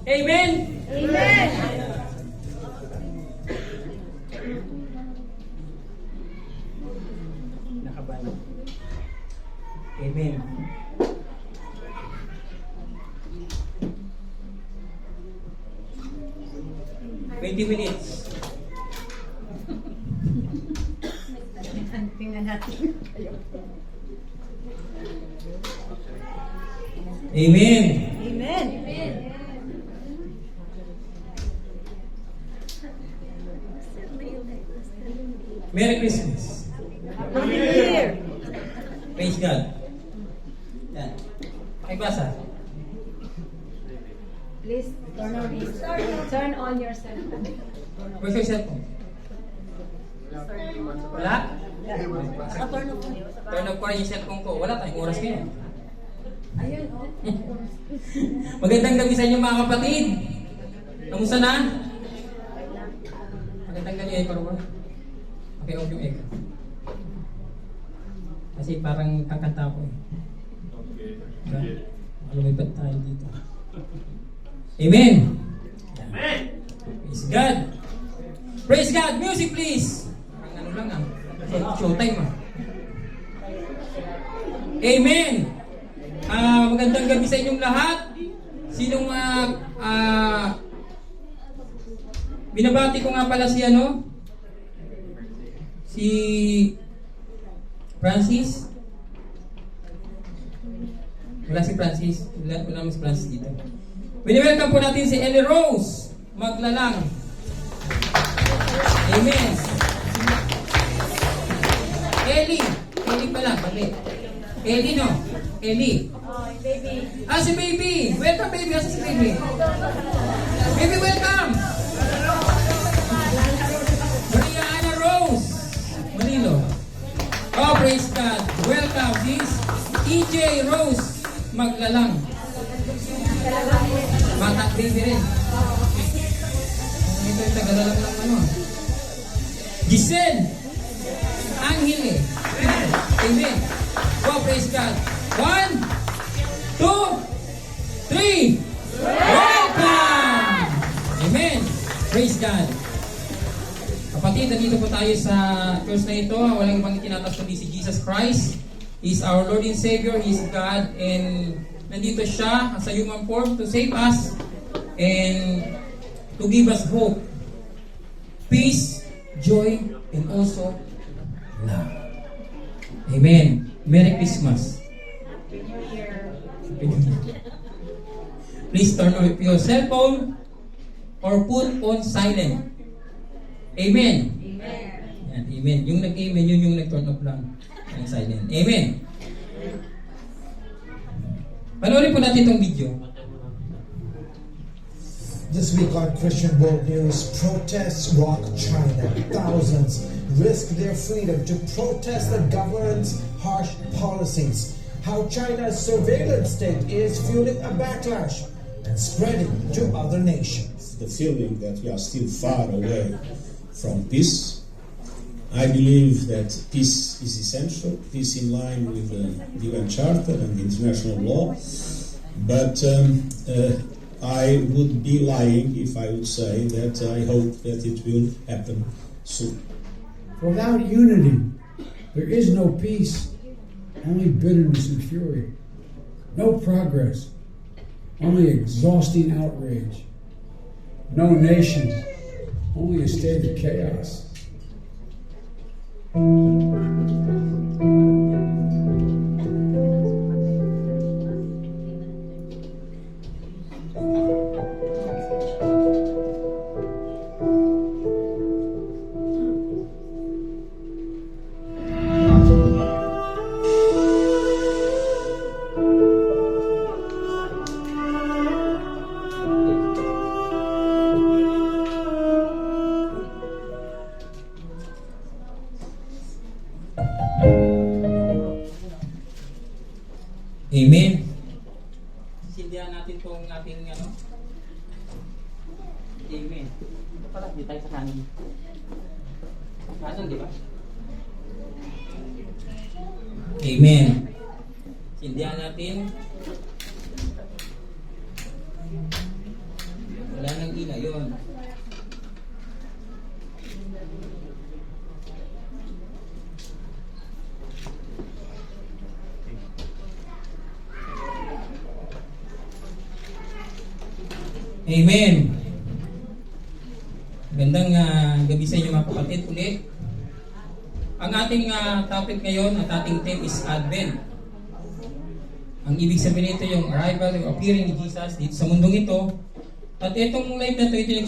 Amen? Amen. Nakabalo. Amen. $20. Tingnan natin. Amen. Amen. Merry Christmas. Happy New Year. Praise God. Yan. Pakibasa. Please turn on your cell phone. Where's your cellphone? Wala? Naka-turn off. Turn off ko rin yung cellphone ko. Wala tayong oras ngayon. Ayun, oh. Magandang gabi sa inyo mga kapatid. Kamusta na? Magandang gabi, Echo. Okay, off yung Echo. Kasi parang kakanta ko eh. Okay. Lumipat tayo dito. Amen! Amen! Praise God! Praise God! Music please! Parang ano lang showtime ah. Amen! Magandang gabi sa inyong lahat. Sinong binabati ko nga pala si si Francis. Wala si Francis. Wala si Francis dito. Welcome po natin si Ellie Rose Maglalang. Amen. Ellie pala, mali. Ellie no? Ellie. Baby. Si baby. Welcome baby. Asa si baby? Baby, welcome. Maria Ana Rose Manilo. Oh, praise God. Welcome. This EJ Rose Maglalang. Bata baby rin. Ito yung tagalalang lang Giselle Angele. Amen. Oh, praise God. 1, 2, 3. Welcome! Amen. Praise God. Kapatid, nandito po tayo sa church na ito. Walang ibang itinatas kundi si Jesus Christ. He is our Lord and Savior. He is God. And nandito siya sa human form to save us and to give us hope, peace, joy, and also love. Amen. Merry Christmas. Happy New Year. Please turn off your cell phone or put on silent. Amen. Amen. Yan, amen. Yung nag-amen, yun yung nag-turn off lang. Yung silent. Amen. Panoorin po natin itong video. This week on Christian World News, protests rock China. Thousands risk their freedom to protest the government's harsh policies. How China's surveillance state is fueling a backlash and spreading to other nations. The feeling that we are still far away from peace. I believe that peace is essential, peace in line with the UN Charter and international law, but I would be lying if I would say that I hope that it will happen soon. Without unity, there is no peace, only bitterness and fury. No progress, only exhausting outrage. No nation, only a state of chaos. Amen. Sindihan natin itong ating Amen. Ito pala, di tayo sa kanin. Kanan, di ba? Amen. Sindihan natin. Ayun. Amen. Gandang gabi sa inyo mga kapatid ulit. Ang ating topic ngayon, at ating theme is Advent. Ang ibig sabihin nito yung arrival, yung appearing ni Jesus dito sa mundong ito. At itong life na ito yung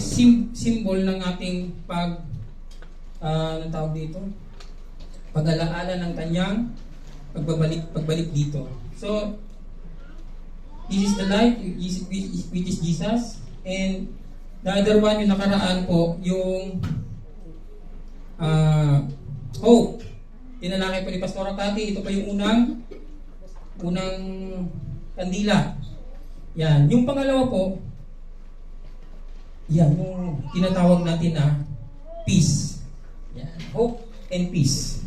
symbol ng ating anong tawag dito? Pag-alaala ng kanyang pagbalik dito. So, this is the life, which is Jesus. And the other one, yung nakaraan po, yung hope. Tinalakay po ni Pastor Akati, ito pa yung unang kandila. Yan. Yung pangalawa po, yan, yung tinatawag natin na peace. Yan. Hope and peace.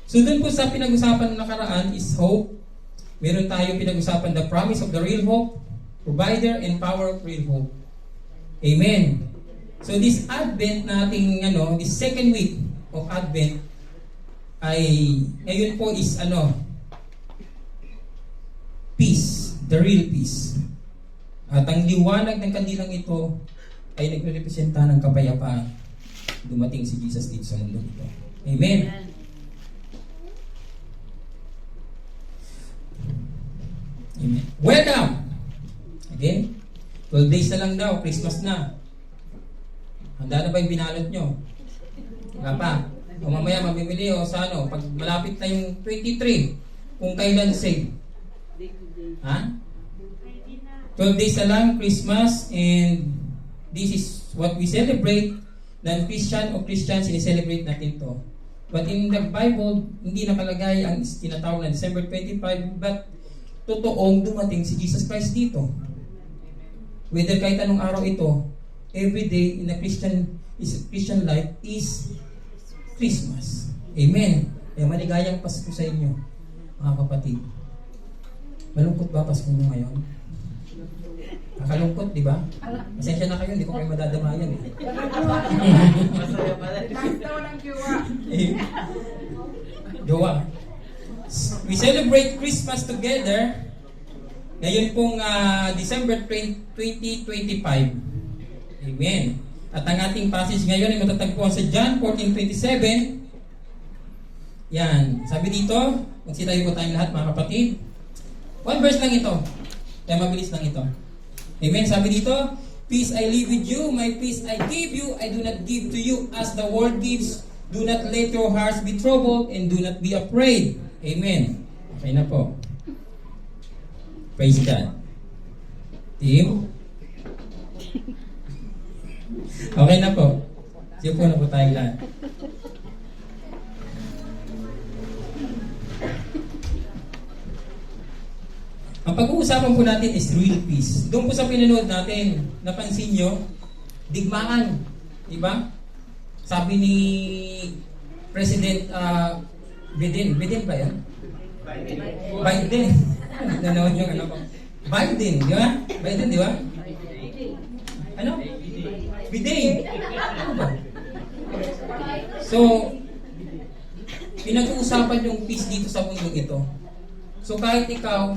So dun po sa pinag-usapan ng nakaraan is hope. Meron tayo pinag-usapan the promise of the real hope, provider and power of real hope. Amen. So this Advent nating this second week of Advent ay ngayon po is peace, the real peace. At ang liwanag ng kandilang ito ay nagrepresenta ng kapayapaan. Dumating si Jesus dito sa mundo ito. Amen. Amen. Welcome! Again, 12 days na lang daw, Christmas na. Handa na ba yung binalot nyo? Wala pa. O mamaya mamimili sa pag malapit na yung 23, kung kailan sale. Ha? 12 days na lang, Christmas, and this is what we celebrate. Non-Christian o Christian, sineselebrate natin to. But in the Bible, hindi nakalagay ang tinatawag na December 25, but totoong dumating si Jesus Christ dito. Whether kahit anong araw ito, every day in the Christian life is Christmas. Amen. Kaya maligayang Pasko sa inyo, mga kapatid. Malungkot ba Pasko nyo ngayon? Nakalungkot, di ba? Pasensya na kayo, hindi ko kayo madadamayan eh. Masaya pala. Basta ng Jowa. We celebrate Christmas together ngayon pong December 2025. Amen. At ang ating passage ngayon ay matatagpuan sa John 14:27. Yan. Sabi dito, magsitayo po tayong lahat mga kapatid. One verse lang ito. Kaya mabilis lang ito. Amen. Sabi dito, peace I leave with you, my peace I give you, I do not give to you as the world gives. Do not let your hearts be troubled and do not be afraid. Amen. Okay na po. Praise God. Team? Okay na po. Siya po na po tayo lahat. Ang pag-uusapan po natin is real peace. Doon po sa pinanood natin, napansin nyo, digmaan. Diba? Sabi ni President Biden ba yan? Biden. Nanood yung ko. Biden, di ba? Biden, di ba? Ano? Biden. Ano ba? So, pinag-uusapan yung peace dito sa mundong ito. So, kahit ikaw,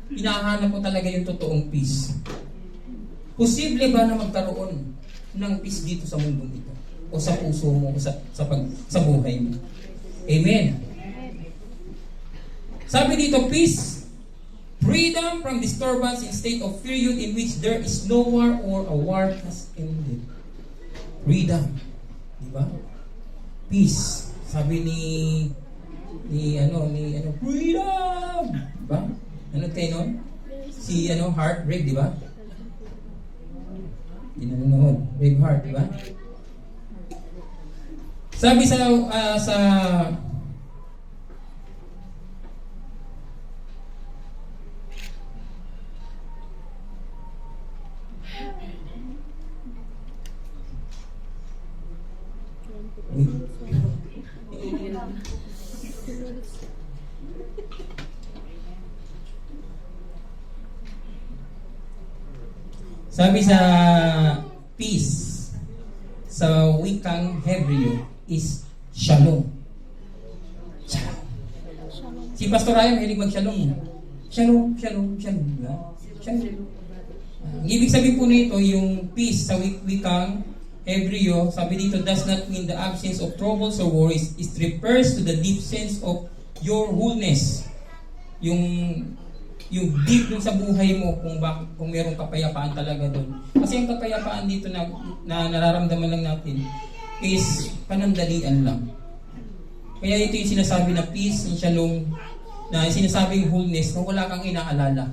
hinahanap mo talaga yung totoong peace. Posible ba na magkaroon ng peace dito sa mundong ito? O sa puso mo, o sa buhay mo? Amen. Sabi dito, peace, freedom from disturbance in state of period in which there is no war or a war has ended. Freedom. Diba? Peace. Sabi ni freedom! Diba? Ano kayo nun? Si Heartbreak, diba? Hindi nanonood. Braveheart, diba? Sabi sa peace. sa wikang Hebreo is shalom. Shalom. Si Pastor Ryan mahilig mag-shalom. Shalom, shalom, shalom. Shalom. Ang ibig sabihin po nito, yung peace sa wikang Hebreo, sabi dito, does not mean the absence of troubles or worries. It refers to the deep sense of your wholeness. Yung deep dun sa buhay mo kung merong kapayapaan talaga dun. Kasi ang kapayapaan dito na nararamdaman lang natin is panandalian lang. Kaya ito yung sinasabi na peace and shalom, na sinasabing wholeness na wala kang inaalala.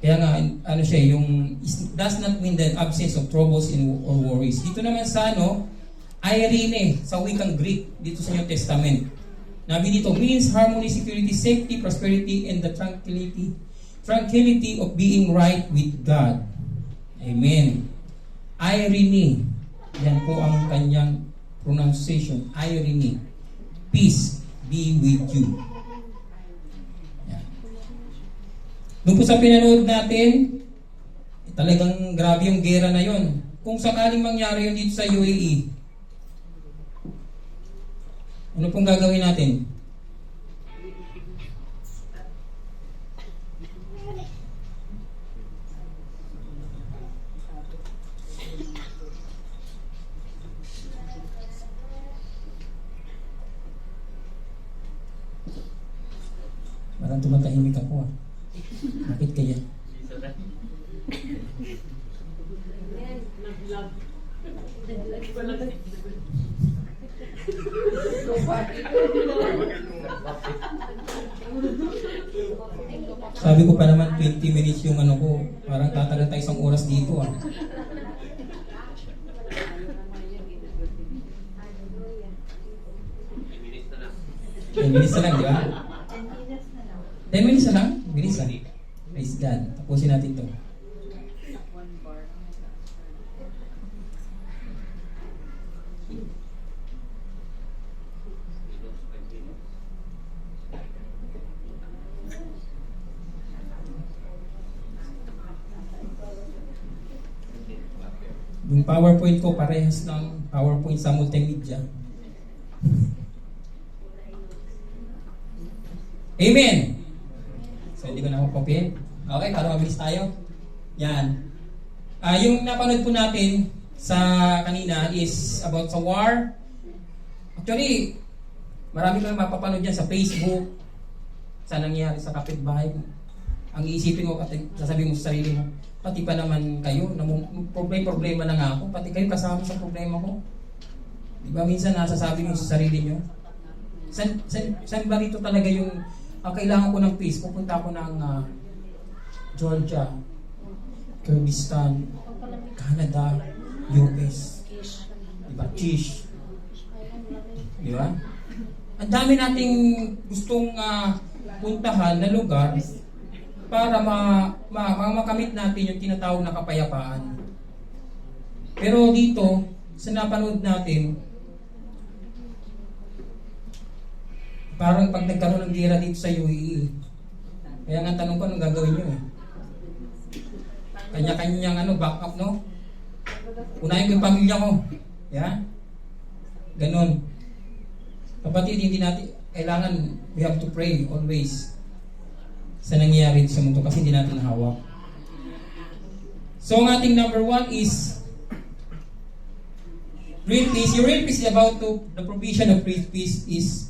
Kaya nga, ano siya, yung does not mean the absence of troubles or worries. Dito naman sa irene, sa wikang Greek, dito sa New Testament. Nabi dito, means harmony, security, safety, prosperity, and the tranquility of being right with God. Amen. Irene, yan po ang kanyang pronunciation. Irene. Peace be with you. Doon po sa pinanood natin, talagang grabe yung gera na yon. Kung sakaling mangyari yun dito sa UAE, ano pong gagawin natin? Parang tumatahimik ako ah. Bakit kaya? Sabi ko pa naman 20 minutes yung ano ko. Parang tatagal tayo isang oras dito ah. Ten minutes na lang, di ba? 10 minutes na lang? Bilis ah. Praise God. Tapusin natin to. Yung PowerPoint ko parehas ng PowerPoint sa multimedia. Amen! So, hindi ko na kopyahin. Okay, para mabilis tayo. Yan. Yung napanood po natin sa kanina is about sa war. Actually, marami kang mapapanood yan sa Facebook, sa nangyari sa kapitbahay. Ang iisipin mo at sasabihin mo sa sarili mo, pati pa naman kayo, may problema na nga ako, pati kayo kasama sa problema ko. Diba minsan nasasabi mo sa sarili nyo, saan ba rito talaga yung kailangan ko ng peace? Pupunta ako ng Georgia, Kyrgyzstan, Canada, US. Diba? Chish. Diba? Ang dami nating gustong puntahan na lugar para makamit natin yung tinatawag na kapayapaan. Pero dito, sa napanood natin, parang pag nagkaroon ng gera dito sa UAE, kaya nga tanong ko, anong gagawin nyo eh? Kanya-kanyang backup, no? Unahin ko yung pamilya ko. Yeah? Ganon. Kapatid, hindi natin, kailangan, we have to pray always sa nangyayari sa mundo kasi hindi natin hawak. So, ang ating number 1 is real peace. Your real peace is about the provision of real peace is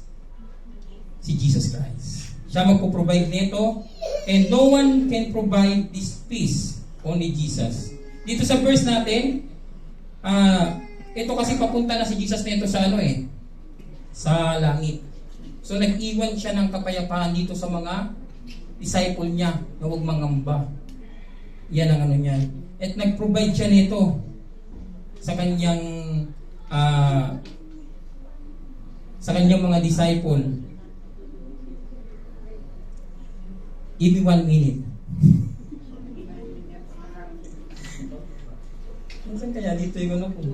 si Jesus Christ. Siya magpo-provide nito, and no one can provide this peace, only Jesus. Dito sa verse natin, ito kasi papunta na si Jesus nito sa sa langit. So nag-iwan siya ng kapayapaan dito sa mga disciple niya na huwag mangamba. Yan ang niya. At nag-provide siya nito sa kanyang mga disciple. Give me 1 minute. Minsan kaya dito yung ko.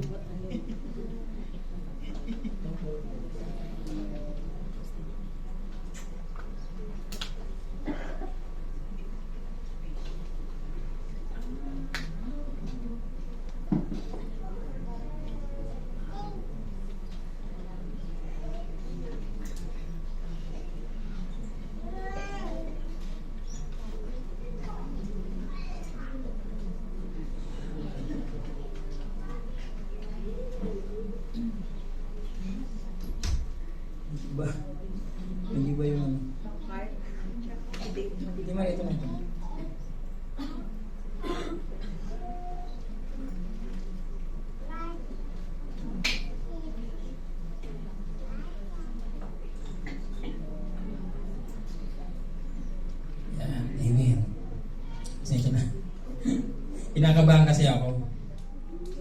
Kinakabahan kasi ako.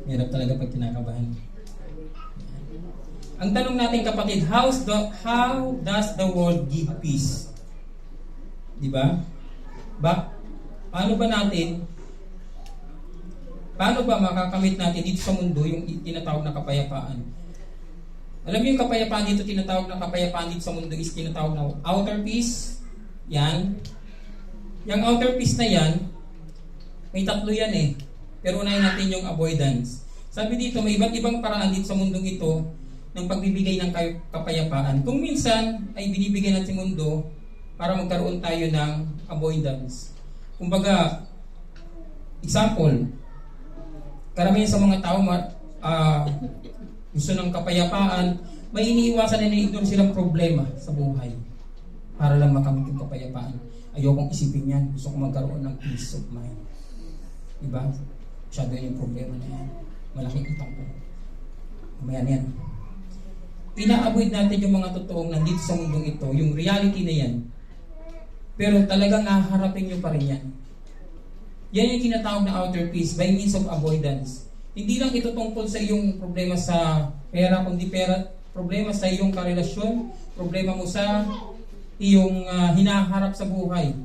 Hirap talaga pag kinakabahan. Ang tanong natin kapatid, how does the world give peace? Di ba? Paano ba makakamit natin dito sa mundo yung tinatawag na kapayapaan? Alam niyo yung kapayapaan dito, tinatawag na kapayapaan dito sa mundo is tinatawag na outer peace. Yan. Yung outer peace na yan, may tatlo yan eh. Pero unahin natin yung avoidance. Sabi dito, may iba't ibang paraan dito sa mundong ito ng pagbibigay ng kapayapaan. Kung minsan ay binibigay natin sa mundo para magkaroon tayo ng avoidance. Kumbaga, example, karamihan sa mga tao gusto ng kapayapaan, may iniiwasan na na-ignore silang problema sa buhay para lang makamit yung kapayapaan. Ayokong isipin yan. Gusto kong magkaroon ng peace of mind. Diba? Masyado yung problema na yan. Malaking utang ko. Mamaya na yan. Ina-avoid natin yung mga totoong nandito sa mundong ito, yung reality na yan. Pero talagang haharapin nyo pa rin yan. Yan yung tinatawag na outer peace by means of avoidance. Hindi lang ito tungkol sa iyong problema sa pera, kundi problema sa iyong karelasyon, problema mo sa iyong hinaharap sa buhay.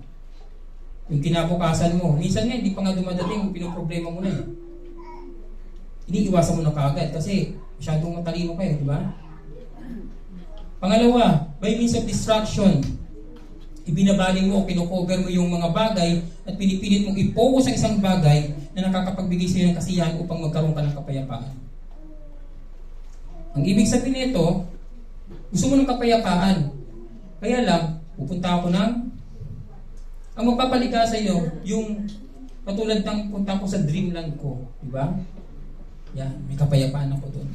Yung kinabukasan mo. Minsan nga, hindi pa nga dumadating, pinoproblema mo na eh. Iniiwasan mo na kaagad kasi masyadong matalino kayo, di ba? Pangalawa, by means of distraction, ibinabaling mo o kinocover mo yung mga bagay at pinipilit mong i-focus ang isang bagay na nakakapagbigay sa iyo ng kasiyahan upang magkaroon ka ng kapayapaan. Ang ibig sabihin nito, gusto mo ng kapayapaan. Kaya lang, pupunta ako ng ang magpapaliga sa iyo, yung katulad ng punta ko sa dreamland ko, di ba? Yan, may kapayapaan ako doon.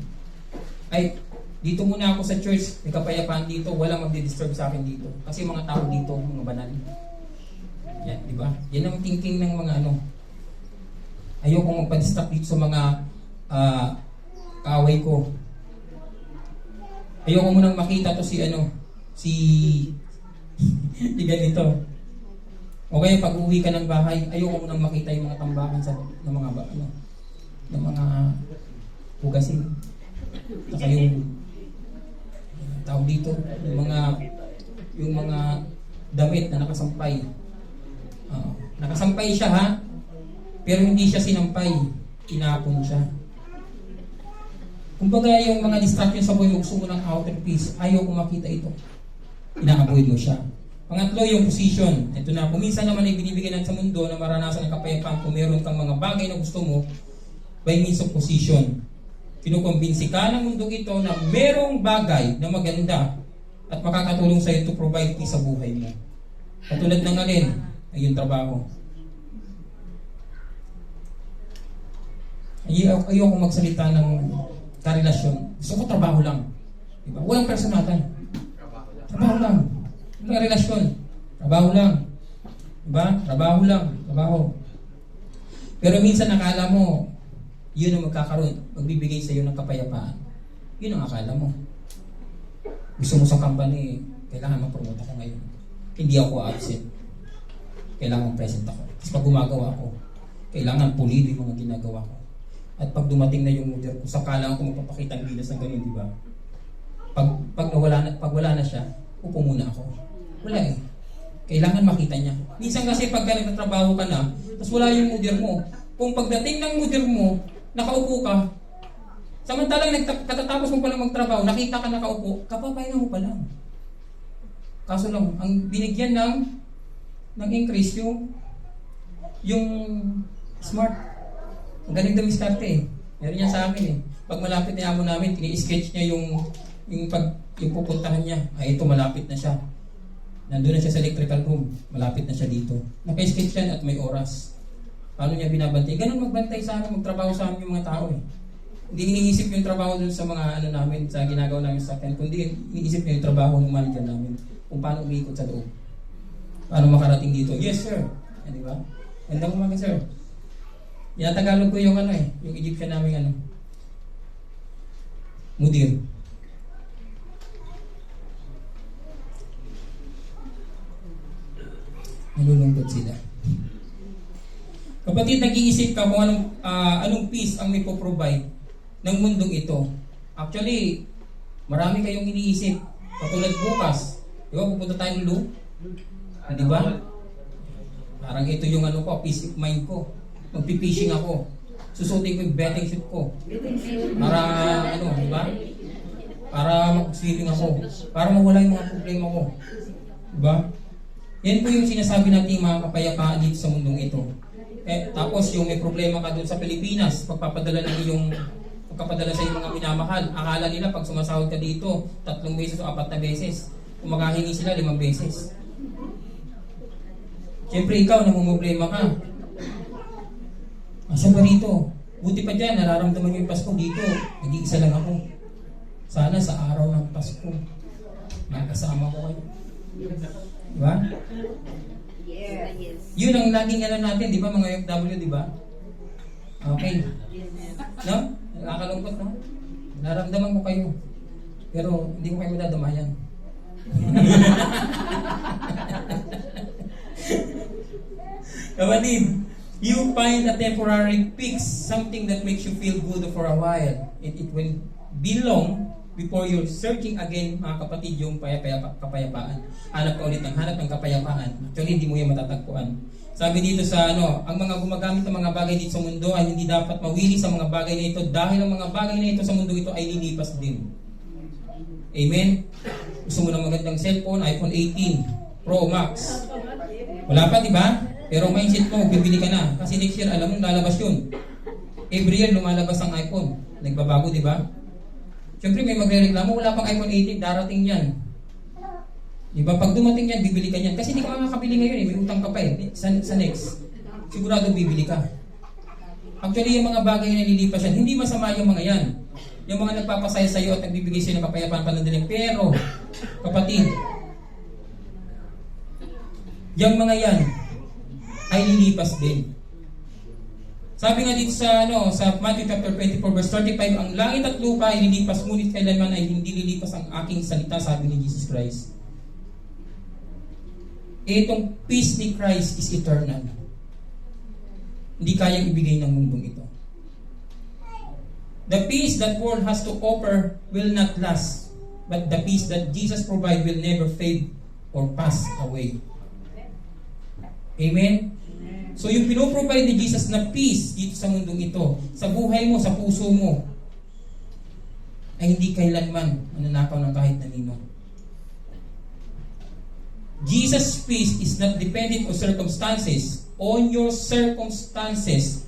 Ay, dito muna ako sa church, may kapayapaan dito, walang magdi-disturb sa akin dito. Kasi mga tao dito, mga banal. Yan, di ba? Yan ang thinking ng mga ayokong magpa-distract dito sa mga kaaway ko. Ayoko munang makita to si si ganito. O kaya pag uwi ka ng bahay, ayoko munang makita yung mga tambakan ng mga hugasin. Saka yung tawag dito, yung mga damit na nakasampay. Nakasampay siya ha, pero hindi siya sinampay, tinapon siya. Kumbaga yung mga distraction sa buhay mo, gusto mo ng outer peace, ayaw ko makita ito. Ina-avoid mo siya. Pangatlo, yung position. Ito na, kung minsan naman ay binibigyan natin sa mundo na maranasan ng kapayapaan kung meron kang mga bagay na gusto mo by means of position. Kinukumbinsi ka ng mundo ito na merong bagay na maganda at makakatulong sa iyo to provide peace sa buhay mo. Katulad ng alin, ay yung trabaho. Ayoko magsalita ng karelasyon. Gusto ko trabaho lang. Diba? Walang personatan. Trabaho lang. Walang relasyon. Trabaho lang. Diba? Trabaho lang. Trabaho. Pero minsan nakala mo, yun ang magbibigay sa iyo ng kapayapaan. Yun ang akala mo. Gusto mo sa company, kailangan ma-promote ako ngayon. Hindi ako absent. Kailangan present ako. Tapos pag gumagawa ako, kailangan pulido yung mga ginagawa ko. At pag dumating na yung order ko, sakala ko magpapakita ang bilas ng ganyan, di ba? Pag wala na siya, upo muna ako. Wala eh. Kailangan makita niya. Minsan kasi pag nagtatrabaho ka na, tapos wala yung order mo. Kung pagdating ng order mo, nakaupo ka, samantalang katatapos mo palang magtrabaho, nakita ka nakaupo, kapapahinga mo pa lang. Kaso lang, ang binigyan ng increase yung smart. Ang galing dumiskarte eh. Meron niya sa akin eh. Pag malapit na amo namin, tini-sketch niya yung pupuntahan niya. Ay, ito malapit na siya. Nandun na siya sa electrical room. Malapit na siya dito. Naka-sketch yan at may oras. Paano niya binabantay? Ganun magbantay sa amin, magtrabaho sa amin yung mga tao eh. Hindi iniisip yung trabaho dun sa mga namin, sa ginagawa namin sa akin. Kundi iniisip niya yung trabaho ng manager namin. Kung paano umiikot sa loob. Paano makarating dito? Yes, sir. Yan, di ba? Gandang umaga, sir. Tinatagalog ko yung yung Egyptian namin mudir. Nalulungkot sila. Kapatid, nag-iisip ka kung anong peace ang may provide ng mundong ito. Actually, marami kayong iniisip. Katulad bukas, di ba, pupunta tayong loo? Di ba? Parang ito yung peace of mind ko. Magpipishing ako. Susutin ko yung betting suit ko. Para, di ba? Para mag-swimming ako. Para mawala yung mga problema ko. Di ba? Yan po yung sinasabi natin mga kapayapaan dito sa mundong ito. Tapos yung may problema ka doon sa Pilipinas, pagpapadala sa iyong mga minamahal, akala nila pag sumasahod ka dito 3 beses o 4 na beses, kung makahingi sila 5 beses. Siyempre ikaw, namumblema ka. Asan ba rito? Buti pa dyan, nararamdaman mo yung Pasko dito. Nag-iisa lang ako. Sana sa araw ng Pasko, nakasama ko kayo. Diba? Yes. Yun ang laging natin, di ba mga OFW, di ba? Okay. No? Nakakalungkot, no? Naramdaman ko kayo. Pero hindi ko kayo madadamayan. Kapatid, you find a temporary fix, something that makes you feel good for a while. It will be long before you're searching again, mga kapatid, yung kapayapaan. Hanap ka ulit ng kapayapaan. Actually, hindi mo yan matatagpuan. Sabi dito sa ang mga gumagamit ng mga bagay dito sa mundo ay hindi dapat mawili sa mga bagay na ito dahil ang mga bagay na ito sa mundo ito ay lilipas din. Amen? Gusto mo ng magandang cellphone, iPhone 18 Pro Max. Wala pa, di ba? Pero mindset mo, bibili ka na. Kasi next year, alam mo, lalabas yun. Every year, lumalabas ang iPhone. Nagbabago, di ba? Siyempre, may magre-reklamo, wala pang iPhone 18, darating yan. Di ba? Pag dumating yan, bibili ka yan. Kasi hindi ka makakabili ngayon eh. May utang ka pa eh. Sa next, sigurado bibili ka. Actually, yung mga bagay na nililipas yan, hindi masama yung mga yan. Yung mga nagpapasaya sa iyo at nagbibigay sa'yo ng kapayapaan panandaling. Pero, kapatid, yung mga yan ay lilipas din. Sabi nga dito sa Matthew chapter 24 verse 35, ang langit at lupa ay lilipas, ngunit kailanman ay hindi lilipas ang aking salita, sabi ni Jesus Christ. Itong peace ni Christ is eternal. Hindi kayang ibigay ng mundong ito. The peace that world has to offer will not last, but the peace that Jesus provides will never fade or pass away. Amen? So yung pinoprovide ni Jesus na peace dito sa mundong ito, sa buhay mo, sa puso mo, ay hindi kailanman mananakaw ng kahit nanino. Jesus' peace is not dependent on circumstances. On your circumstances,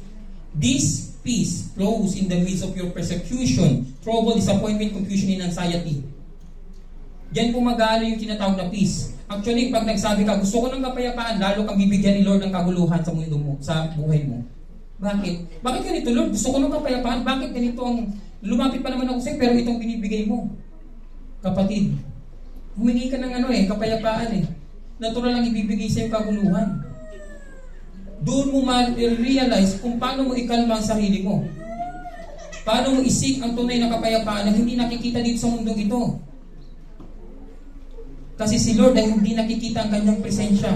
this peace flows in the midst of your persecution, trouble, disappointment, confusion, and anxiety. Diyan pumagalo yung tinatawag na peace. Actually, pag nagsabi ka, gusto ko ng kapayapaan, lalo kang bibigyan ni Lord ng kaguluhan sa mundo mo, sa buhay mo. Bakit? Bakit ganito, Lord? Gusto ko ng kapayapaan. Bakit ganito ang lumapit pa naman ako sa'yo, pero itong binibigay mo? Kapatid, humingi ka ng kapayapaan eh. Natural lang ibibigay sa'yo kaguluhan. Doon mo ma-realize kung paano mo ikalma ang sarili mo. Paano mo isik ang tunay na kapayapaan na hindi nakikita dito sa mundong ito. Kasi si Lord ay hindi nakikita ang kanyang presensya.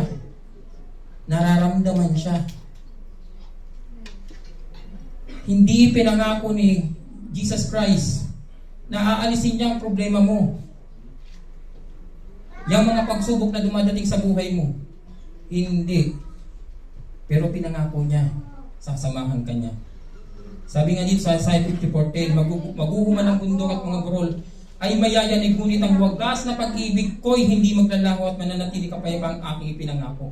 Nararamdaman siya. Hindi pinangako ni Jesus Christ na aalisin niya ang problema mo. Yung mga pagsubok na dumadating sa buhay mo. Hindi. Pero pinangako niya, sasamahan ka niya. Sabi nga dito sa Isaiah 54:10, maguhuman ang bundok at mga burol ay mayayanig, ngunit ang wagas na pag-ibig ko'y hindi maglalaho at mananatili kapayapaan ang aking ipinangako.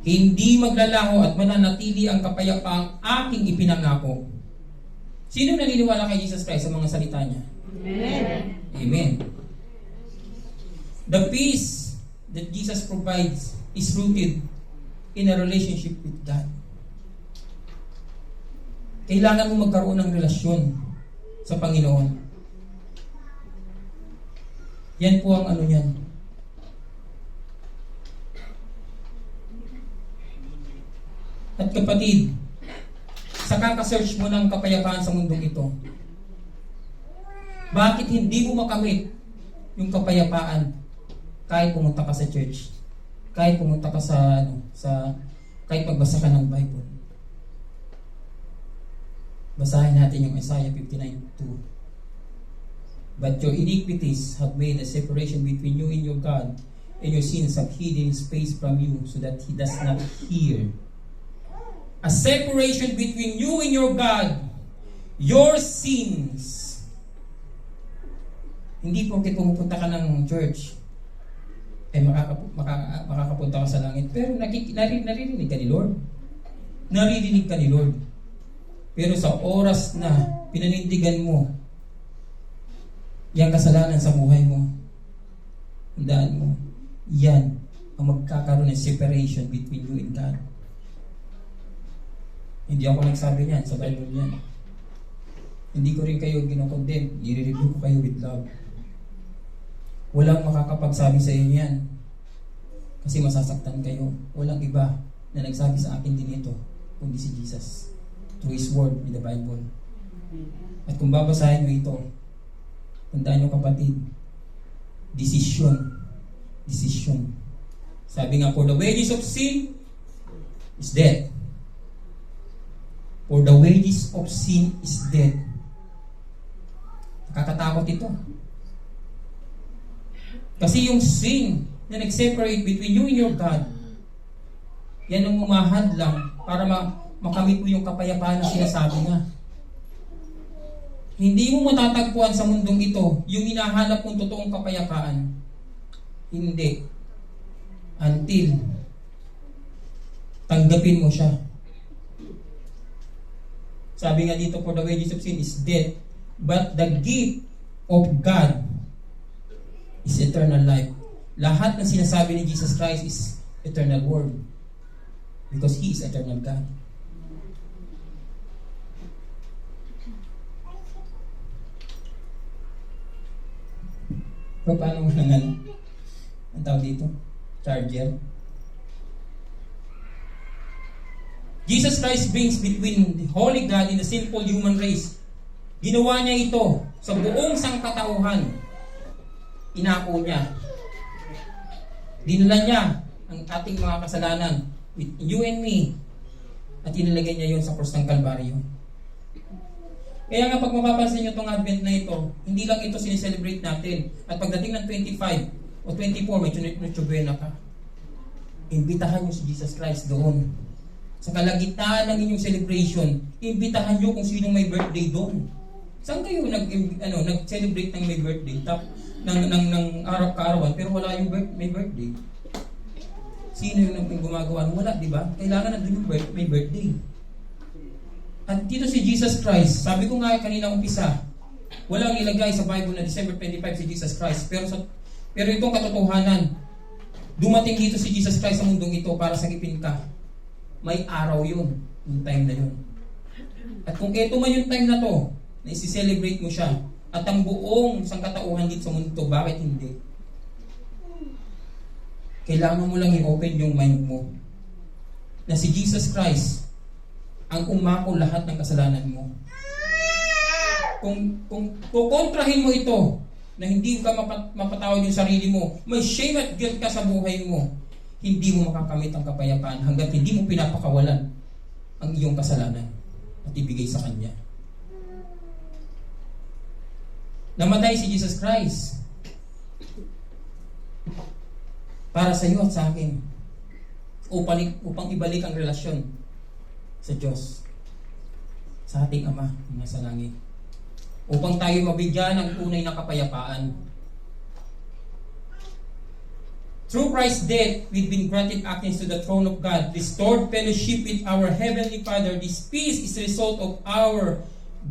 Hindi maglalaho at mananatili ang kapayapaang aking ipinangako. Sino naniniwala kay Jesus Christ sa mga salita niya? Amen. Amen. The peace that Jesus provides is rooted in a relationship with God. Kailangan mo magkaroon ng relasyon sa Panginoon. Yan po ang yan. At kapatid, sa kaka-search mo ng kapayapaan sa mundong ito, bakit hindi mo makamit yung kapayapaan kahit pumunta ka sa church? Kahit pumunta ka sa Kahit magbasa ka ng Bible. Basahin natin yung Isaiah 59:2. But your iniquities have made a separation between you and your God, and your sins have hidden his face from you so that he does not hear. A separation between you and your God. Your sins. Hindi porket pumupunta ka ng church, ay makakapunta ka sa langit. Pero naririnig ka ni Lord. Naririnig ka ni Lord. Pero sa oras na pinanindigan mo yung kasalanan sa buhay mo, tandaan mo, yan ang magkakaroon ng separation between you and God. Hindi ako nagsabi niyan, sa Bible yan. Hindi ko rin kayo ginokondemn, i-review ko kayo with love. Walang makakapagsabi sa inyo yan. Kasi masasaktan kayo. Walang iba na nagsabi sa akin din ito, kundi si Jesus. Through His Word in the Bible. At kung babasahin mo ito, tandaan nyo kapatid, decision. Sabi nga, for the wages of sin is death. For the wages of sin is death. Nakakatakot ito. Kasi yung sin na nag-separate between you and your God, yan ang umahad lang para makamit mo yung kapayapaan na sinasabi nga. Hindi mo matatagpuan sa mundong ito yung hinahanap mong totoong kapayapaan. Hindi. Until tanggapin mo siya. Sabi nga dito, for the wages of sin is death, but the gift of God is eternal life. Lahat ng sinasabi ni Jesus Christ is eternal word. Because He is eternal God. Pero paano mo nang ang tawag dito? Charger. Jesus Christ brings between the holy God and the sinful human race. Ginawa niya ito sa buong sangkatauhan. Inako niya. Dinala niya ang ating mga kasalanan with you and me at inilagay niya yon sa krus ng Kalbaryo. Kaya nga pag mapapansin nyo itong Advent na ito, hindi lang ito sineselebrate natin. At pagdating ng 25 o 24, may Noche-Buena ka. Imbitahan nyo si Jesus Christ doon. Sa kalagitnaan ng inyong celebration, imbitahan nyo kung sinong may birthday doon. Saan kayo nag-celebrate ng may birthday? ng araw-kaarawan, pero wala yung may birthday? Sino yung gumagawa? Wala, di ba? Kailangan nandun yung may birthday. At dito si Jesus Christ, sabi ko nga kanina umpisa, walang ilagay sa Bible na December 25 si Jesus Christ. Pero itong katotohanan, dumating dito si Jesus Christ sa mundong ito para sagipin ka. May araw yun, yung time na yun. At kung ito man yung time na to, na isi-celebrate mo siya, at ang buong sangkatauhan dito sa mundo, bakit hindi? Kailangan mo lang i-open yung mind mo na si Jesus Christ ang umako lahat ng kasalanan mo. Kung kukontrahin mo ito, na hindi ka mapatawad yung sarili mo, may shame at guilt ka sa buhay mo, hindi mo makakamit ang kapayapaan hanggat hindi mo pinapakawalan ang iyong kasalanan at ibigay sa Kanya. Namatay si Jesus Christ para sa iyo at sa akin upang ibalik ang relasyon sa Diyos, sa ating Ama na sa langit, upang tayo mabigyan ng tunay na kapayapaan. Through Christ's death, we've been granted access to the throne of God, restored fellowship with our Heavenly Father. This peace is the result of our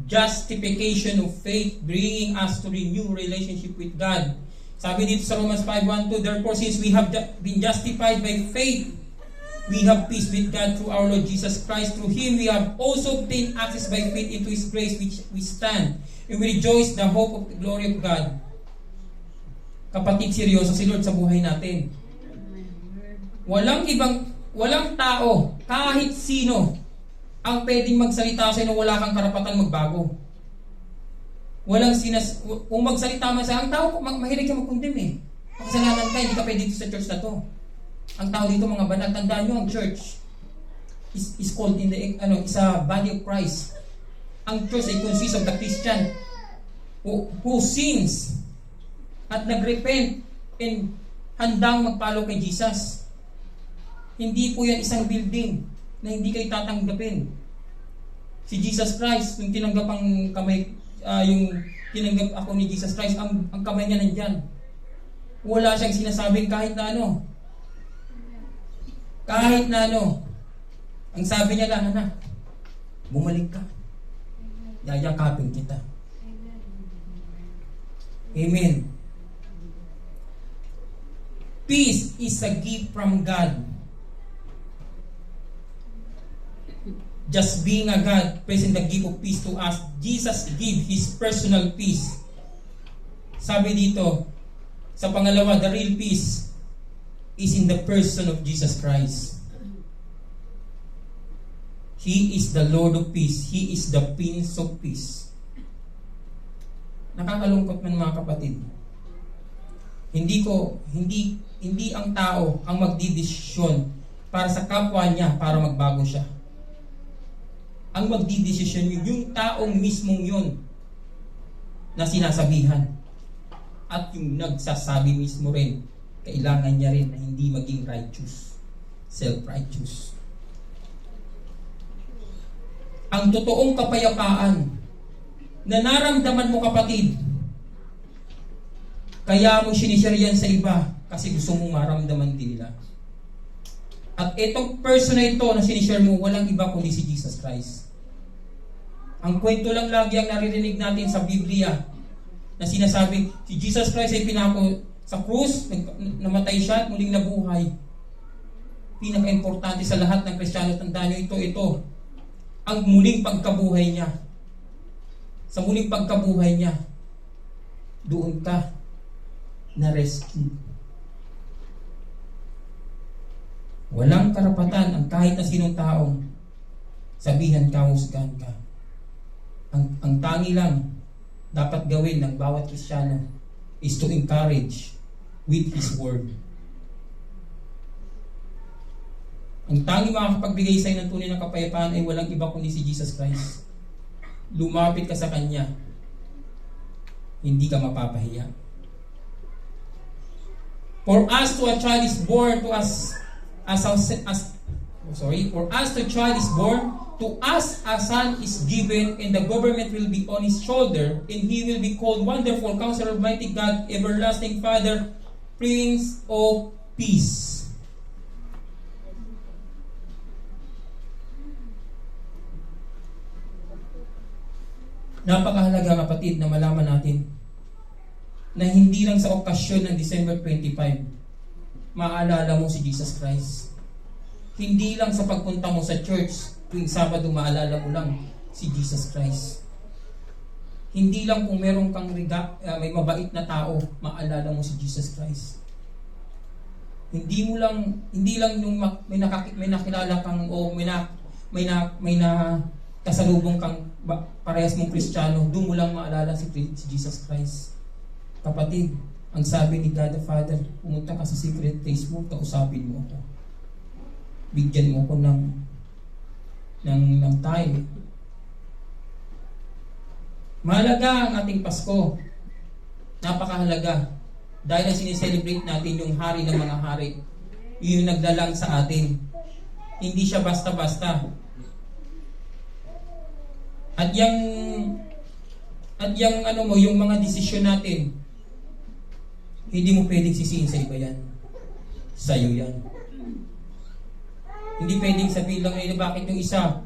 justification of faith, bringing us to renew relationship with God. Sabi dito sa Romans 5:1-2, therefore since we have been justified by faith, we have peace with God through our Lord Jesus Christ. Through Him we have also obtained access by faith into His grace which we stand, and we rejoice the hope of the glory of God. Kapatid, seryoso si Lord sa buhay natin. Walang tao, kahit sino, ang pwedeng magsalita sa inyo, wala kang karapatan magbago. Kung magsalita man sa ang tao, mahilig ka mag-condemn eh. Makasalanan ka, hindi ka pwede dito sa church na to. Ang tao dito, mga banal, tandaan nyo ang church. is called in the is a body of Christ. Ang church ay consists of the Christian who sins at nagrepent and handang magpalo kay Jesus. Hindi po yan isang building na hindi kayo tatanggapin. Si Jesus Christ, yung tinanggap ang kamay, yung tinanggap ako ni Jesus Christ, ang kamay niya nandyan. Wala siyang sinasabing kahit na ano. Kahit na ano. Ang sabi niya lang, anak, bumalik ka. Yayakapin kita. Amen. Peace is a gift from God. Just being a God present the gift of peace to us. Jesus gave His personal peace. Sabi dito, sa pangalawa, the real peace is in the person of Jesus Christ. He is the Lord of peace. He is the Prince of peace. Nakakalungkot man mga kapatid. Hindi ang tao ang magdidesisyon para sa kapwa niya para magbago siya. Ang magdidesisyon yung taong mismong yun na sinasabihan. At yung nagsasabi mismo rin, kailangan niya rin na hindi maging righteous, self-righteous. Ang totoong kapayapaan na naramdaman mo kapatid, kaya mo sinishare yan sa iba kasi gusto mong maramdaman din nila. At itong person na ito na sinishare mo, walang iba kundi si Jesus Christ. Ang kwento lang lagi ang naririnig natin sa Biblia na sinasabi, si Jesus Christ ay pinako sa krus, namatay siya at muling nabuhay. Pinaka-importante sa lahat ng Kristiyano, tandaan nyo ito, ang muling pagkabuhay niya. Sa muling pagkabuhay niya, doon ka na-rescue. Walang karapatan ang kahit na sinong taong sabihan ka, husgahan ka. Ang tangi lang dapat gawin ng bawat Kristiyano is to encourage with His Word. Ang tangi makakapagbigay sa'yo ng tunay na kapayapaan ay walang iba kundi si Jesus Christ. Lumapit ka sa Kanya, hindi ka mapapahiya. For us to a child is born to us for us to a child is born, to us a son is given, and the government will be on his shoulder, and he will be called Wonderful Counselor, Mighty God, Everlasting Father, Prince of Peace. Napakahalaga kapatid na malaman natin na hindi lang sa okasyon ng December 25 maalala mo si Jesus Christ. Hindi lang sa pagpunta mo sa church tuwing Sabado maalala mo lang si Jesus Christ. Hindi lang kung meron kang may mabait na tao maalala mo si Jesus Christ. Hindi lang yung may nakilala kang o may kasalubong kang parehas mong Kristiyano, doon mo lang maalala si Jesus Christ. Kapatid, ang sabi ni God the Father, pumunta ka sa secret place mo, kausapin mo ako. Bigyan mo ako ng time. Mahalaga ang ating Pasko. Napakahalaga. Dahil na sineselebrate natin yung hari ng mga hari. Yung naglalang sa atin. Hindi siya basta-basta. At yung mga desisyon natin, hindi mo pwedeng sisihin sa iba yan. Sa'yo yan. Hindi pwedeng sabihin lang nila bakit yung isa,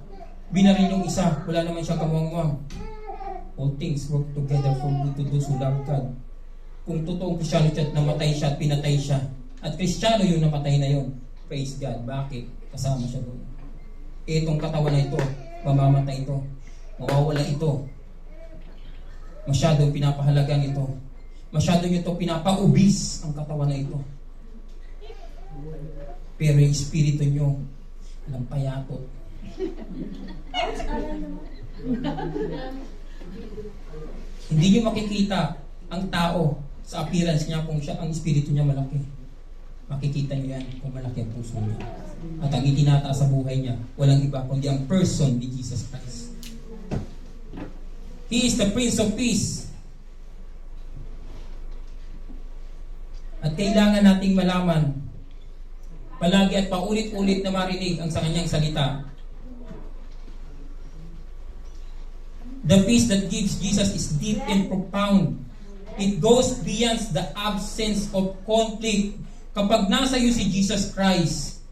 binaril yung isa, wala naman siya kamuang-muang. All things work together for good to those who love God. Kung totoong Kristiyano siya at namatay siya at pinatay siya, at Kristiyano yung namatay na yun, praise God. Bakit? Kasama siya doon. Itong katawan na ito, mamamatay ito. Mawawala ito. Masyadong pinapahalagan ito. Masyadong ito pinapaubis ang katawan na ito. Pero yung espiritu nyo, lampayatot. Hindi nyo makikita ang tao sa appearance niya kung siya, ang espiritu niya malaki. Makikita niyo yan kung malaki ang puso niya. At ang itinataas sa buhay niya, walang iba kundi ang person ni Jesus Christ. He is the Prince of Peace. At kailangan nating malaman, palagi at paulit-ulit na marinig ang sa kanyang salita. The peace that gives Jesus is deep and profound. It goes beyond the absence of conflict. Kapag nasa iyo si Jesus Christ,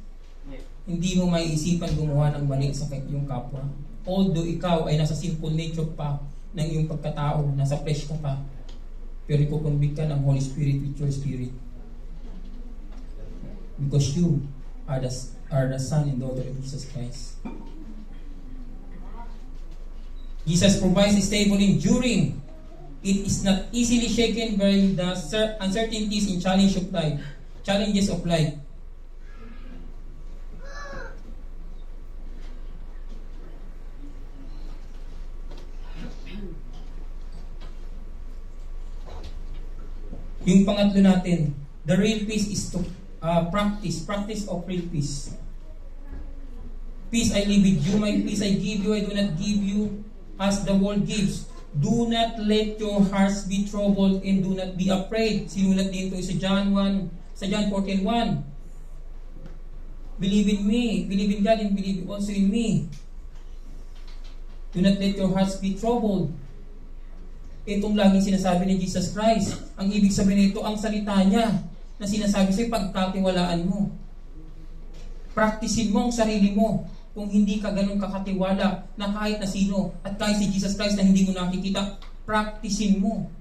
hindi mo maiisipan gumawa ng mali sa iyong kapwa. Although ikaw ay nasa sinful nature pa ng iyong pagkatao, nasa flesh ka pa, pero ikukonvict ka ng Holy Spirit with your spirit. Because you are the son and daughter of Jesus Christ. Jesus provides stable enduring. It is not easily shaken by the uncertainties and challenges of life. Yung pangatlo natin, the real peace is to practice of real peace. Peace I leave with you, my peace I give you, I do not give you as the world gives. Do not let your hearts be troubled and do not be afraid. Sinulat dito sa John 14:1. Believe in me, believe in God, and believe also in me. Do not let your hearts be troubled. Itong laging sinasabi ni Jesus Christ. Ang ibig sabihin nito, ang salita niya na sinasabi sa'yo, pagkatiwalaan mo. Practicein mo ang sarili mo. Kung hindi ka ganun kakatiwala na kahit na sino, at kahit si Jesus Christ na hindi mo nakikita, practicein mo.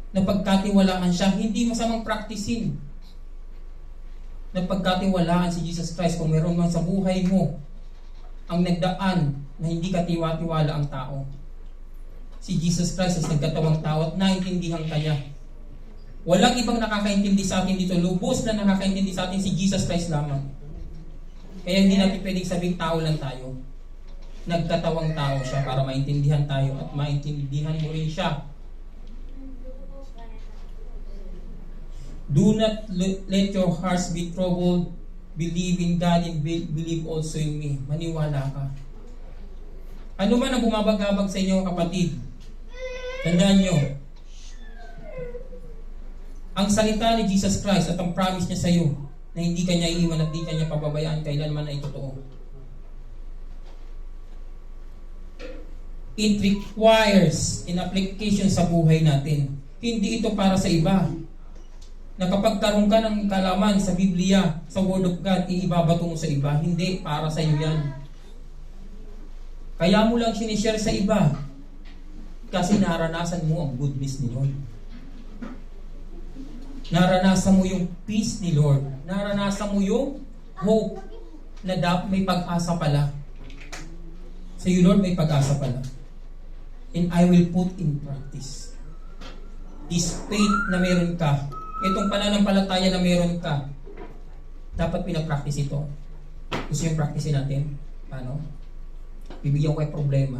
Na pagkatiwalaan siya, hindi masamang practicein. Na pagkatiwalaan si Jesus Christ, kung meron man sa buhay mo, ang nagdaan na hindi katiwa-tiwala ang tao. Si Jesus Christ ay nagkatawang tao at naintindihan kanya. Walang ibang nakakaintindi sa atin dito. Lubos na nakakaintindi sa atin si Jesus Christ lamang. Kaya hindi natin pwedeng sabing tao lang tayo. Nagkatawang tao siya para maintindihan tayo at maintindihan mo rin siya. Do not let your hearts be troubled. Believe in God and believe also in me. Maniwala ka. Ano man ang bumabagabag sa inyo, kapatid? Tandaan nyo, ang salita ni Jesus Christ at ang promise niya sa iyo na hindi kanya iiwan at hindi kanya pababayaan kailanman ay totoo. It requires an application sa buhay natin. Hindi ito para sa iba. Na kapag karoon ka ng kalaman sa Biblia, sa Word of God, iibabato mo sa iba. Hindi, para sa iyo yan. Kaya mo lang sinishare sa iba kasi naranasan mo ang goodness ni Lord. Naranasan mo yung peace ni Lord. Naranasan mo yung hope na may pag-asa pala. Sa iyo, Lord, may pag-asa pala. And I will put in practice this faith na meron ka. Itong pananampalataya na meron ka. Dapat pinapractice ito. Gusto yung practice natin? Paano? Bibigyan ko kayo problema.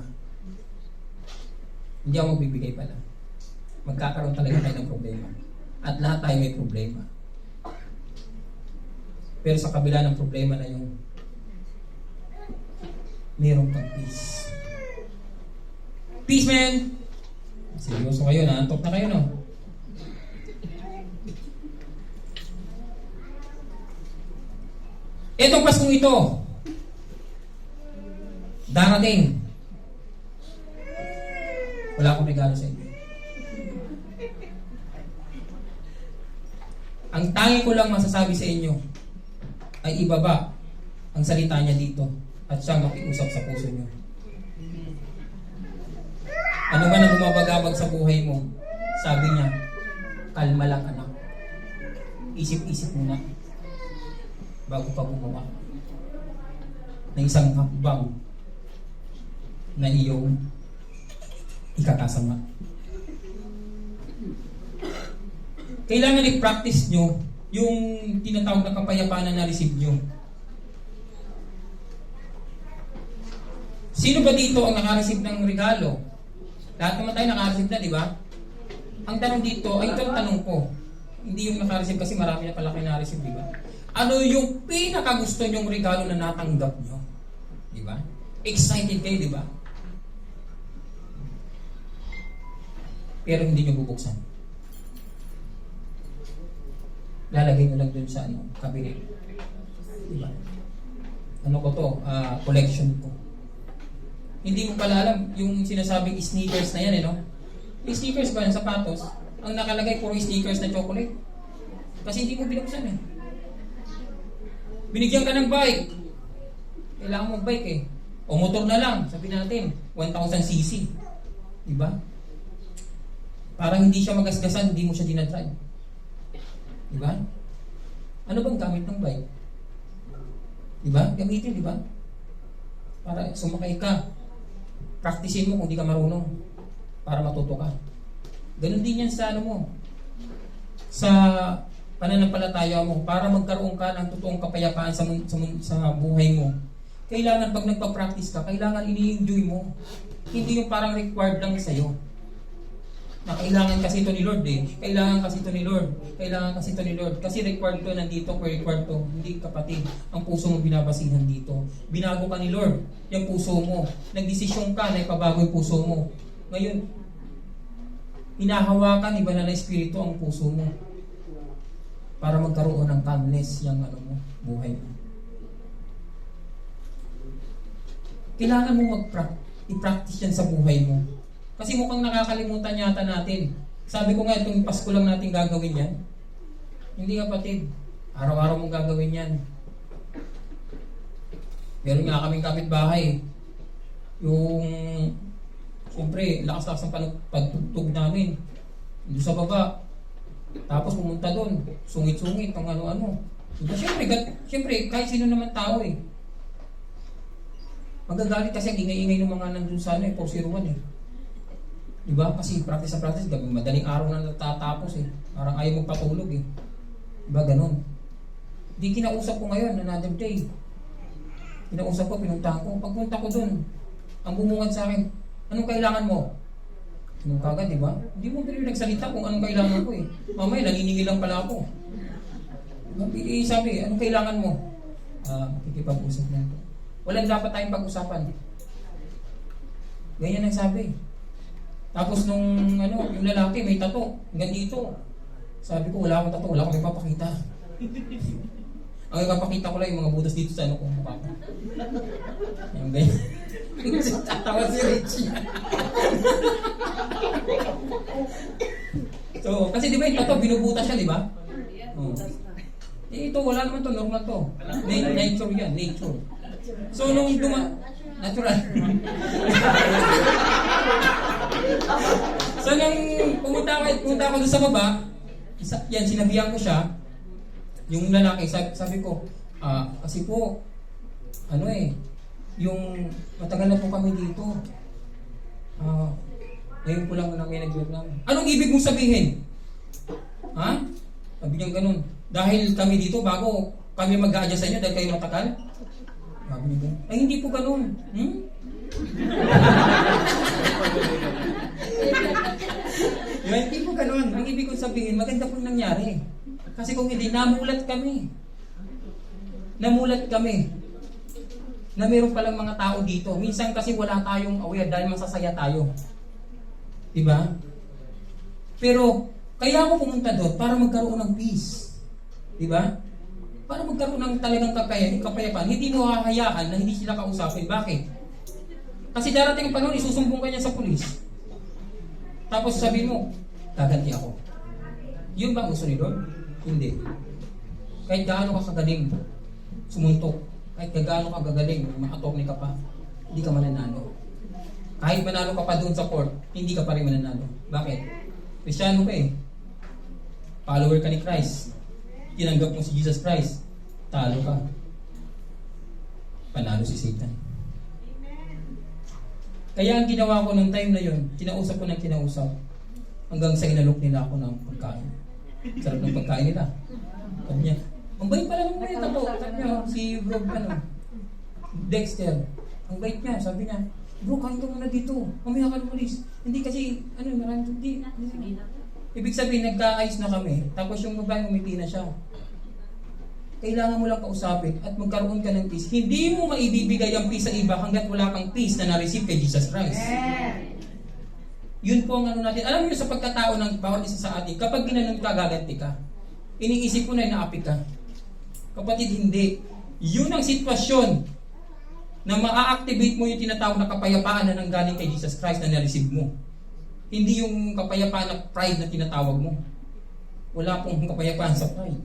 Hindi ako magbibigay pala. Magkakaroon talaga tayo ng problema. At lahat tayo may problema. Pero sa kabila ng problema na yung meron kang peace. Peace, man! Seryoso kayo, naantok na kayo, no? Itong Paskong ito, darating. Wala akong regalo sa inyo. Ang tangi ko lang masasabi sa inyo ay ibaba ang salita niya dito at siya makiusap sa puso niyo. Ano man ang bumabagabag sa buhay mo, sabi niya, kalma lang anak. Isip-isip muna bago pa gumawa ng isang hakbang na iyong ikakasama. Kailangan i-practice nyo yung tinatawag na kapayapaan na na-receive nyo. Sino ba dito ang naka-receive ng regalo? Lahat naman tayo naka-receive na, di ba? Ang tanong dito, ay itong tanong ko, Hindi yung naka-receive kasi marami na pala kayo na-receive, di ba? Ano yung pinakagusto nyong regalo na natanggap nyo? Di ba? Excited kayo, di ba? Pero hindi nyo bubuksan. Lalagay nyo lang dun sa cabinet. Di ba? Ano ko to? Collection ko. Hindi mo pala alam yung sinasabing sneakers na yan, no? Yung sneakers ba, yung sapatos, ang nakalagay puro sneakers na chocolate. Kasi hindi mo binuksan eh. Binigyan ka ng bike. Kailangan mo bike eh. O motor na lang, sabi natin, 1,000cc. Diba? Parang hindi siya magasgasan, hindi mo siya dinadrive. Diba? Ano bang gamit ng bike? Diba? Gamitin, diba? Para sumakay ka. Practicein mo kung di ka marunong. Para matuto ka. Ganun din yan sa mo. Sa pananampalataya mo. Para magkaroon ka ng totoong kapayapaan sa buhay mo. Kailangan pag nagpa-practice ka, kailangan ini-enjoy mo. Hindi yung parang required lang sa'yo. Na kailangan kasi ito ni Lord eh. Kailangan kasi ito ni Lord. Kailangan kasi ito ni Lord. Kasi required to, nandito ko required to. Hindi kapatid. Ang puso mo binabasihan dito. Binago ka ni Lord. Yung puso mo. Nagdesisyon ka na ipabago yung puso mo. Ngayon, hinahawakan iba na Espiritu ang puso mo. Para magkaroon ng calmness yung buhay mo. Kailangan mo i-practice yan sa buhay mo. Kasi mukhang nakakalimutan yata natin. Sabi ko nga, itong Pasko lang natin gagawin yan. Hindi kapatid. Araw-araw mong gagawin yan. Meron nga kaming kapitbahay. Yung, siyempre, lakas-lakas ng pagtugtog namin. Doon sa baba. Tapos pumunta doon. Sungit-sungit, ang ano-ano. Diba, siyempre, kahit sino naman tao eh. Magagalit kasi ang ingay-ingay ng mga nandun sa 401 eh. Diba? Kasi practice sa practice, madaling araw na natatapos eh. Parang ayaw magpatulog eh. Diba? Ganon. Di kinausap ko ngayon, another day. Kinausap ko, pinuntahan ko. Pagpunta ko dun, ang bumungad sa akin, anong kailangan mo? Anong kagad, diba? Hindi mo pero nagsalita kung anong kailangan ko eh. Mamaya, naniningil lang pala ako. Sabi, anong kailangan mo? Makikipag-usap na ito. Walang dapat tayong pag-usapan. Ganyan ang sabi. Tapos yung lalaki may tato, hanggang dito. Sabi ko, wala akong tato, wala akong ipapakita. Ang ipapakita ko lang yung mga butas dito sa kung mukha ko. Yung ganyan. Tatawa si Richie. So, kasi di ba yung tato, binubutas siya, di ba? Oh. Ito, wala naman to, normal to. Nature yan, nature. So, nung natural. So, nung pumunta ako doon sa baba, yan, sinabihan ko siya, yung lalaki, sabi ko, kasi po, yung matagal na po kami dito, ngayon po lang na may nag-Vietnam. Anong ibig mong sabihin? Ha? Sabi niya ganun. Dahil kami dito, bago kami mag-a-adjust sa inyo, dahil kayo matagal? Sabi niya ganun. Ay, hindi po ganun. Hindi po ganun. Ang ibig kong sabihin, maganda pong nangyari. Kasi kung hindi, namulat kami. Namulat kami. Na meron palang mga tao dito. Minsan kasi wala tayong aware dahil masasaya tayo. Diba? Pero, kaya ako pumunta doon para magkaroon ng peace. Diba? Para magkaroon ng talagang kapayapaan. Hindi mo hahayaan na hindi sila kausapin. Bakit? Kasi darating ang panahon, isusumbong ka niya sa pulis. Tapos sabi mo, gaganti ako. Yun ba ang gusto ni Lord? Hindi. Kahit gaano ka kagaling sumuntok, kahit gaano ka gagaling, makatorni ka pa, hindi ka mananalo. Kahit manalo ka pa doon sa court, hindi ka pa rin mananalo. Bakit? Kristyano ka eh. Follower ka ni Christ. Tinanggap mo si Jesus Christ. Talo ka. Panalo si Satan. Kaya ang ginawa ko nung time na yun, kinausap ko ng kinausap. Hanggang sa inalok nila ako ng pagkain. Sarap ng pagkain nila. Sabi niya, ang bait pala ng mga ito. Sabi niya, si bro, Dexter. Ang bait niya, sabi niya, bro, kain ka muna dito. Mamaya ka lumalis. Hindi kasi, marami hindi. Ibig sabihin, nagkaayos na kami, tapos yung babae umiti na siya. Kailangan mo lang kausapin at magkaroon ka ng peace. Hindi mo maibibigay ang peace sa iba hanggat wala kang peace na na-receive kay Jesus Christ. Yun po ang ano natin. Alam niyo sa pagkatao ng bawat isa sa atin, kapag ginanon ka, gaganti ka. Iniisip ko na inaapi ka. Kapatid, hindi. Yun ang sitwasyon na ma-activate mo yung tinatawag na kapayapaan na nanggaling kay Jesus Christ na na-receive mo. Hindi yung kapayapaan na pride na tinatawag mo. Wala pong kapayapaan sa pride.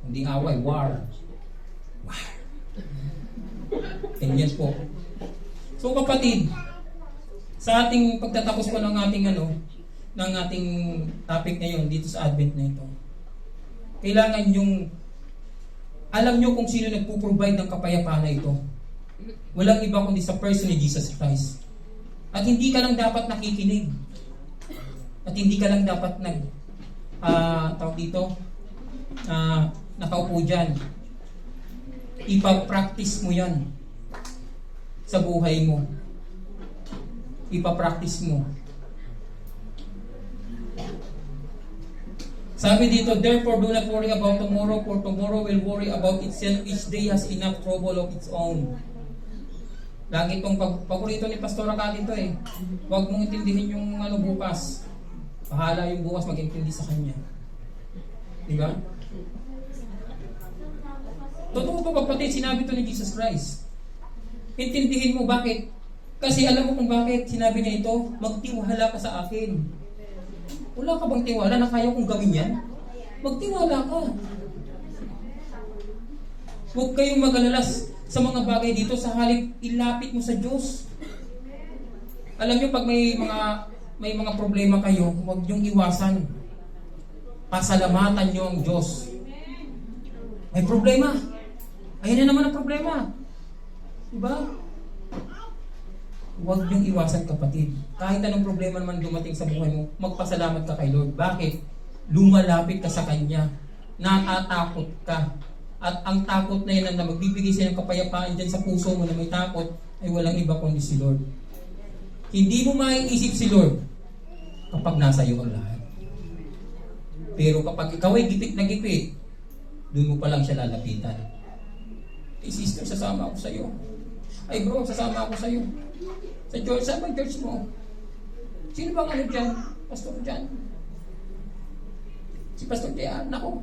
Hindi away, war. War. Ganyan po. So kapatid, sa ating pagtatapos po ng ating topic ngayon dito sa Advent na ito, kailangan yung alam nyo kung sino nagpo-provide ng kapayapaan na ito. Walang iba kundi sa person ni Jesus Christ. At hindi ka lang dapat nakikinig. At hindi ka lang dapat nakaupo dyan. Ipa-practice mo yan sa buhay mo. Ipa-practice mo. Sabi dito, therefore do not worry about tomorrow, for tomorrow will worry about itself. Each day has enough trouble of its own. Lagi itong paborito ni Pastor Akali ito eh. Huwag mong intindihin yung bukas. Bahala yung bukas mag-intindi sa kanya. Diba? Totoo to kapatid, sinabi to ni Jesus Christ. Intindihin mo bakit? Kasi alam mo kung bakit sinabi niya ito, magtiwala ka sa akin. Wala ka bang tiwala na kaya kong gawin yan? Magtiwala ka. Huwag kayong mag-alalas sa mga bagay dito, sa halip ilapit mo sa Diyos. Alam niyo pag may mga problema kayo, huwag niyong iwasan. Pasalamatan niyo ang Diyos. May problema. Ayun na naman ang problema. Diba? Huwag niyong iwasan kapatid. Kahit anong problema naman dumating sa buhay mo, magpasalamat ka kay Lord. Bakit? Lumalapit ka sa Kanya. Natatakot ka. At ang takot na yan na magbibigay siya ng kapayapaan dyan sa puso mo na may takot, ay walang iba kundi si Lord. Hindi mo maiisip si Lord kapag nasa iyo ang lahat. Pero kapag ikaw ay gipit na gipit, doon mo pa lang siya lalapitan. Hey sister, sasama ako sa iyo. Ay bro, sasama ako sa iyo. Sa church, saan bang church mo? Sino bang dyan? Pastor dyan? Si Pastor Dian, ako.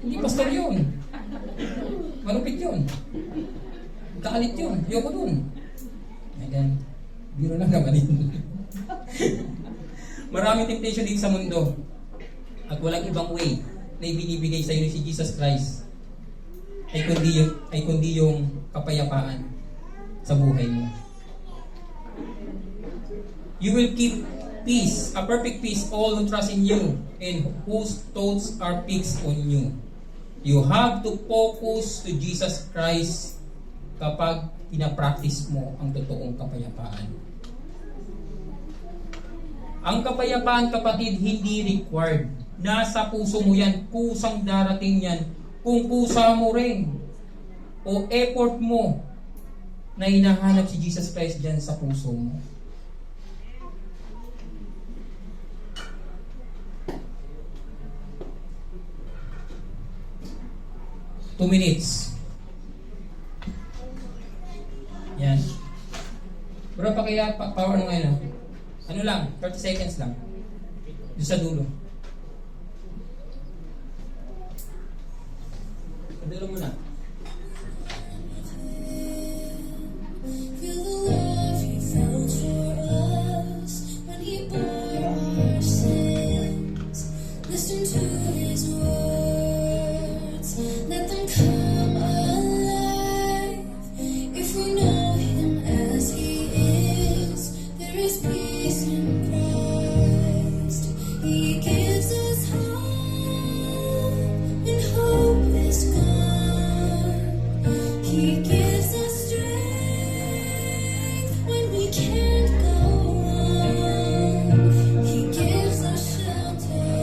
Hindi pastor yun. Malupit yun. Kakalit yun. Ayoko dun. Ayan. Biro lang naman yun. Maraming temptation dito sa mundo. At walang ibang way na ibinibigay sa iyo si Jesus Christ ay kundi yung kapayapaan sa buhay mo. You will keep peace, a perfect peace, all who trust in you and whose thoughts are fixed on you. You have to focus to Jesus Christ kapag pinapractice mo ang totoong kapayapaan. Ang kapayapaan, kapatid, hindi required. Nasa puso mo yan, kusang darating yan. Kung kusa mo rin o effort mo na hinahanap si Jesus Christ dyan sa puso mo. Two minutes. Yan. Bro, kaya power ano ngayon? Ano lang, 30 seconds lang. Doon sa dulo. Dulo muna. Feel the love He felt for us when He bore our sins. Listen to His words, let them come alive. If we know Him as He is, there is peace in Christ. He gives us hope when hope is gone. He gives us strength when we can't go on. He gives us shelter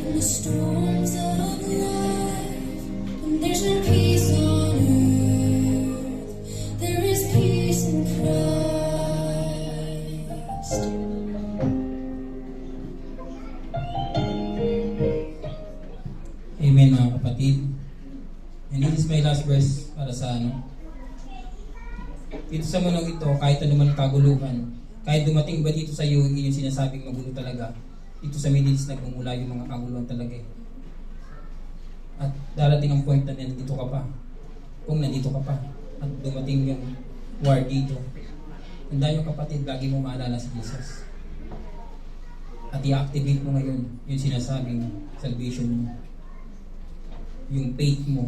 in the storms of life. When there's no peace on earth, there is peace in Christ. dito sa mundong ito, kahit anuman kaguluhan, kahit dumating ba dito sa iyo, hindi yung sinasabing magulo talaga. Dito sa Middle East, nagmumula yung mga kaguluhan talaga eh. At darating ang point na nandito ka pa. Kung nandito ka pa, at dumating yung war dito, handa yung kapatid, lagi mo maalala si Jesus. At i-activate mo ngayon yung sinasabing salvation mo. Yung faith mo,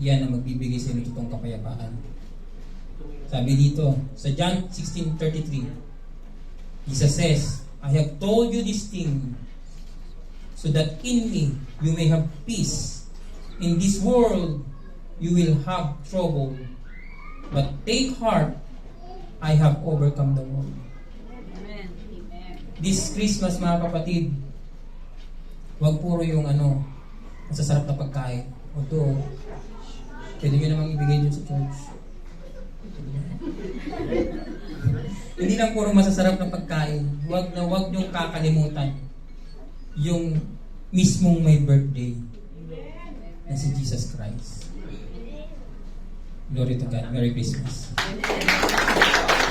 yan ang magbibigay sa iyo totoong kapayapaan. Sabi dito, sa John 16:33, Jesus says, I have told you this thing so that in me you may have peace. In this world you will have trouble, but take heart, I have overcome the world. Amen. Amen. This Christmas, mga kapatid, wag puro yung masasarap na pagkain. Although, pwede nyo namang ibigay dun sa church. Hindi lang puro masasarap na pagkain. Wag nyo kakalimutan yung mismong may birthday na si Jesus Christ. Glory to God. Merry Christmas. Amen.